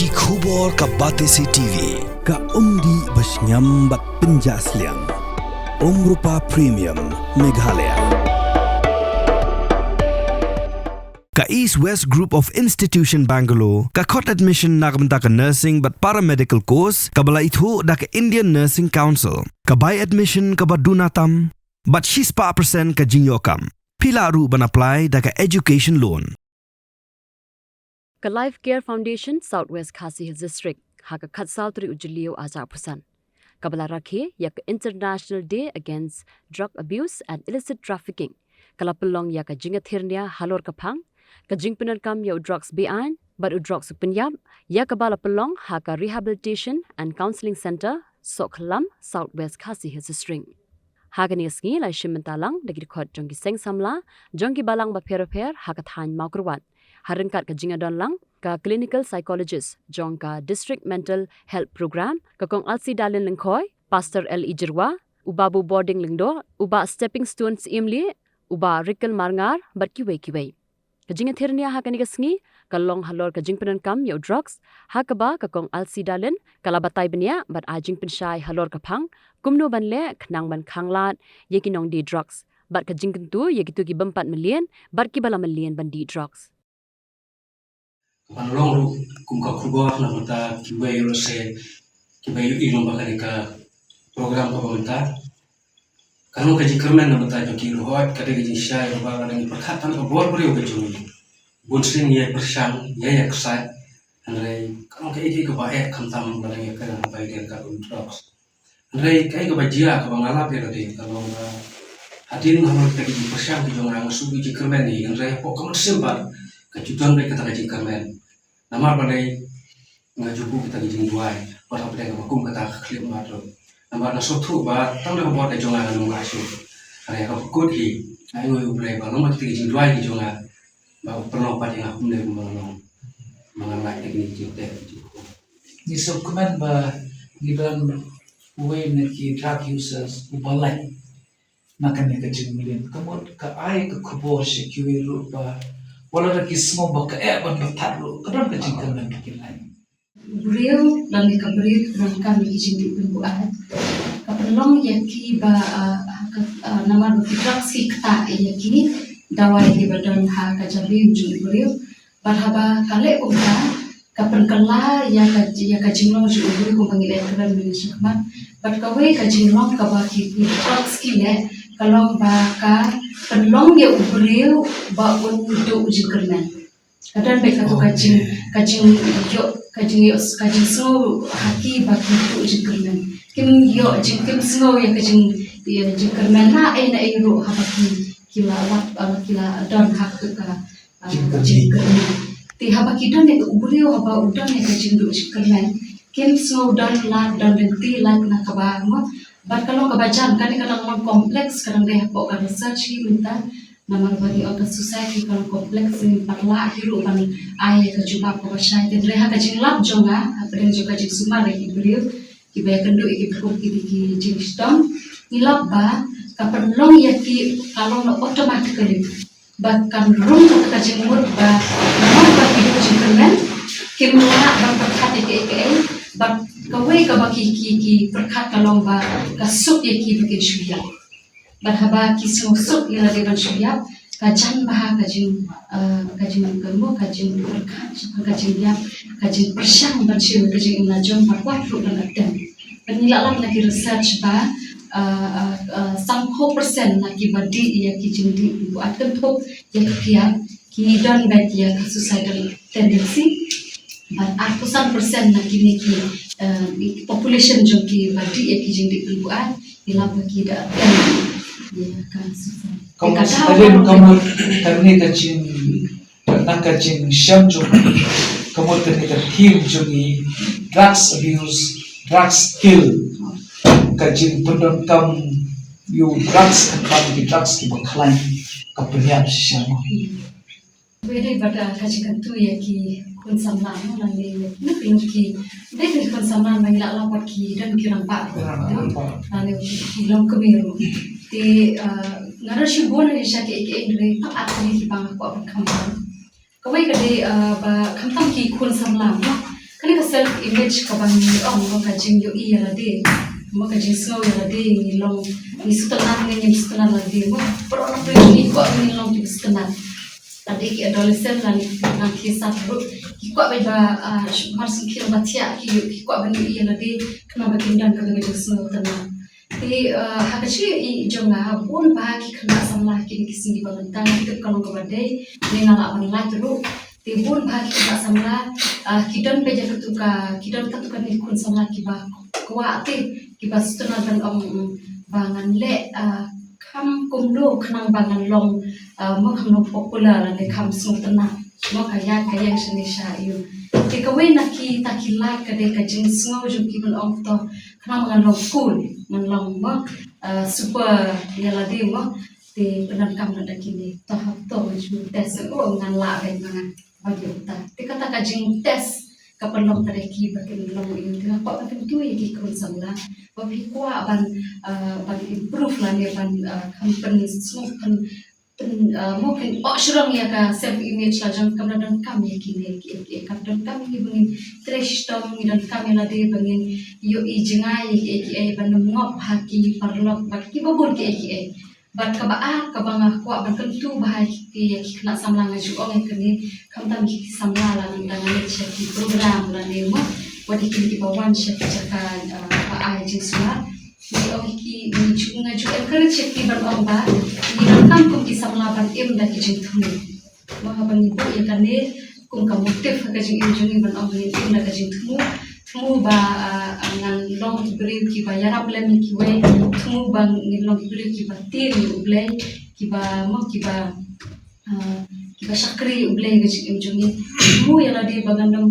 Ki khubor ka Batesi TV. Ka umdi basnyambat penjaslian. Rupa Premium Meghalaya. Ka East West Group of Institution Bangalore, ka Court Admission nagbenta ka Nursing but Paramedical Course, ka bala itu da ka Indian Nursing Council, ka By Admission ka Badunatam, but 6% ka Jinyokam. Pila ru ban apply da ka Education Loan. Ka Life Care Foundation Southwest Khasi Hills District, ha ka Khatsal Tri Ujiliyo Aja Pusan. Kabala rakhe yak International Day Against Drug Abuse and Illicit Trafficking. Kala pelong yak jingathirnia halor kapang, ka jingpinan kam ya drugs bean, but drugs penyam, ya kabala pelong ha ka Rehabilitation and Counseling Center Soklam Southwest Khasi Hills District. Ha ka nisngi la shimentalang dagi khot jongki seng samla, jongki balang ba per ha ka than maukrwan. Harengkat ka jingadon lang ka clinical psychologist jong ka district mental health program ka kong alsi dalin lengkhoy pastor L Ijirwa ubabu boarding lingdo uba stepping stones imli uba rikal marngar bat kiwe ka jingathirnia ha kani kasngi ka long halor ka jingpenan kam yo drugs ha ka ba ka kong alsi dalin kalabatay benya bat ajing penshai halor ka phang kumno banle khnang ban khanglat yekinong di drugs bat ka jingkentu yekitu ki 4 million bat ki bala million ban di drugs. Panlong kum ka khubor na mata kibayo se kibayo ilong bakani ka program ka mata kanu ka jikermen na mata joki rohot ka de jisha ba ba ngi perkhatan ka bor brio ka jumi bunsing ye persang ye yaksa andre kanu ka ide ka ba ek khamtam ba ngi ka ba ide ka drugs andre kai ka ba jia ka bangala pe ka de ka long hadin hamar ka ji persang ki jong ang su jikermen ni andre pokok simpan kajutan mereka tak kaji kermen. Nama badai ngajuku kita kijing duai. Orang badai ngakum kata klip matro. Nama nasotu ba tang dah buat kejongan anu ngasu. Hari aku kut hi. Ayo ublai ba nama kita kijing duai kejongan. Ba pernah pada ngakum dari mengalong. Mengalai teknik kita juku. Ni subkuman ba gidan uwe neki drug users ubalai. Makan ni kecil million. Kamu ka ai ke kubur sekiwi rupa. Walau ada kisah baka ban bertaruh, kadang kecingkan dan bikin lain. Beliau dan beliau dan kami kecing pembuat. Kapelong yaki ba nama berkitrak si kata yaki dawai di badan ha kajabi ujung beliau. Berhaba kale udah kapenkala ya kajinglong ujung beliau kumpangilai kadang minisakman. Berkawai kajinglong kabaki kitrak skile kalau baka pelong ya beliau ba untuk uji kerman. Kadang mereka tu kajing so haki bagi untuk uji kerman. Kim yo kim so ya kajing kerman na iro habaki kila don hak ka uji kerman. Ti habaki don ya beliau haba udon ya kajing uji kerman. Kim so don ti la na kabamo. But kalau kebacan kan kadang kompleks kadang dia pok kan research minta nama bagi orang society kalau kompleks ni parla hiru kan ai ke cuba ko basai te reha ka jinglap jonga apren juga jing sumar ki beliau ki ba kendo ki pur ki jing stone ilap ba ka perlong ya ki kalau no automatically bahkan room ka jing mur ba nama bagi jing kermen kimla ba perkat ke ba kawai ka baki ki perkat kalau ba kasuk ya ki bagi syuyap bahaba ki suk ila de ban syuyap kajan bah kajing kermo kajing perkat kajing ya kajing persang ban syuyap kajing ina jom parwat ru dan atem penilaian lagi research ba 30% lagi badi ya ki jindi buat kentuk ya kia ki dan bagi ya suicidal tendency dan 80% lagi ni ki population jom ki badi ya ki jindi buat ila bagi dak ya kan susah. Kamu terni kacing syam jom kamu terni kacing jogi drugs abuse drugs kill kacing pendon kam you drugs kan di drugs ki baklain kapenian syam. Bede pada kacing tu ya ki kun samla nanti nak ki dek kun samla mangila lapor ki dan kirang pak nanti film kemiru ti ngara shi bon ni sha ke indre tak atli ki pang ko kamtam kawai kade ba kamtam ki kun samla kali ka self image ka bang ni mo ka jing yo I la de mo ka jing snow la de ni long ni sutanat ni sutanat la de mo pero na pre ni ko ni long ni sutanat tadi ki adolescent la ni na ki sabro ki ko ba mar sin ki ba tia ki ko ba ni I la de kana ba kin dan ka ga jing snow tanat ti hakachi I jonga bun ba ki kana samla ki singi ba tan ki kalong ka ba de ni na la ban la tu Tibun bahagi kita samla kita beja ketuka kita ketuka ni kun samla kiba kuati kiba setengah dan bangan le kam kumlo kenang bangan long mo kam long popular le kam sung tena mo kaya senisha iu tikawe naki takilai kade kajing sungau jum kibun to kenang bangan long cool long mo super yala de mo te penangkam nada kini tahap to jum tes ngan la ben mangan bagi kita. Tika tak kajing tes kapan tereki bagi long ini. Tika kau akan tu yang kita samla. Bagi kuat ban improve lah ni ban company semua mungkin orang ya ka self image lah jangan kemudian kami kini kemudian kami begini trash talk dan kami lagi begini yo ijengai ban ngop haki parlok bagi babur ban kabanga kuat ban tentu bahai ki kena samlang aju orang kini kamtam ki samla la dengan check program la ni mo wadi ki bawan check cakap ai jinsma ni orang ki ni ngaju encourage check ban orang ba ni kampung ki samla ban da ki jintu mo ban ibu ya kane kum ka motif ka jing jing ban orang ni da ka jintu tumu ba ngan long beri ki ba yarap lem ki we tumu bang ni long beri ki ba tin ublay ki ba mo ki ba sakri ublay ga jing jungi tumu yala de bagandam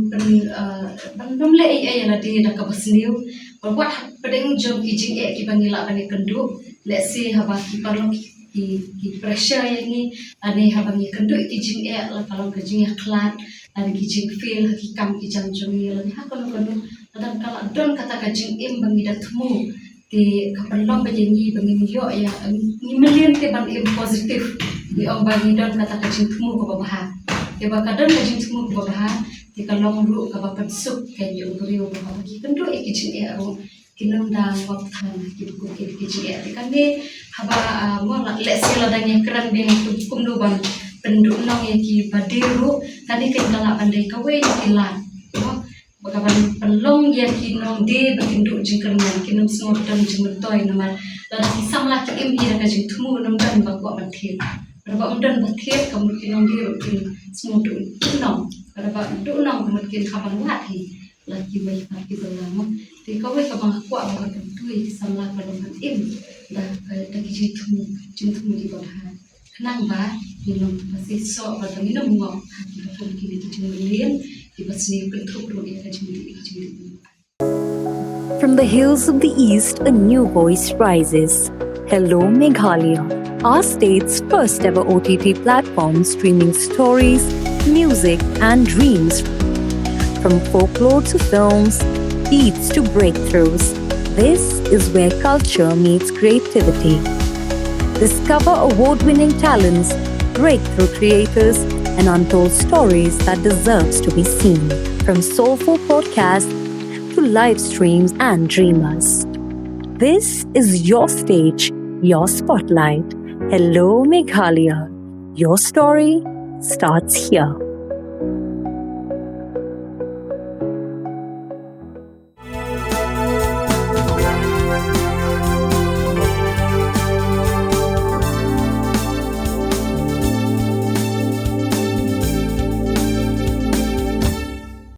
bandam le yala de da ka basniu buat pedeng jom ki jing ki ba ngila ban kendu let's say haba ki parlo ki pressure yang ni ane haba ni kendu ki jing la kalau ka jing klat ada kijing feel hakikam kijang jungi lagi hakon kono dan kalau don kata kajing bangi datmu di kapalong bajengi bangi yo ya ni million te bang positif di om bangi don kata kajing temu ko babaha ke bakadon kajing temu ko babaha di kalong ru ka bapat sup ke yo brio babaha ki kendo kijing ro kinong dang waktan ki ko kijing kan ni haba mo la lesela dang kran bin kumdu bang penduk nong ya ki badiru tadi ke kala pandai kawe kilan bagaimana pelong ya kinong de berinduk jengkerman kinong semua dan jengmentoi nama dan kisam laki imbi dah kajing tumu nam dan bawa batik berapa undan batik kamu kinong de rutin semua tu kinong berapa tu nong kamu kin kapan lagi laki baik laki berlama di kawe kapan kuat bawa tu kisam laki pelong im dah kajing tumu di bawah kenang ba minum masih sok pada minum ngok kita pun kini tu jengmelin From the hills of the east, a new voice rises. Hello Meghalaya, our state's first ever OTT platform streaming stories, music and dreams. From folklore to films, beats to breakthroughs, this is where culture meets creativity. Discover award-winning talents, breakthrough creators, and untold stories that deserves to be seen. From soulful podcasts to live streams and dreamers. This is your stage, your spotlight. Hello Meghalaya. Your story starts here.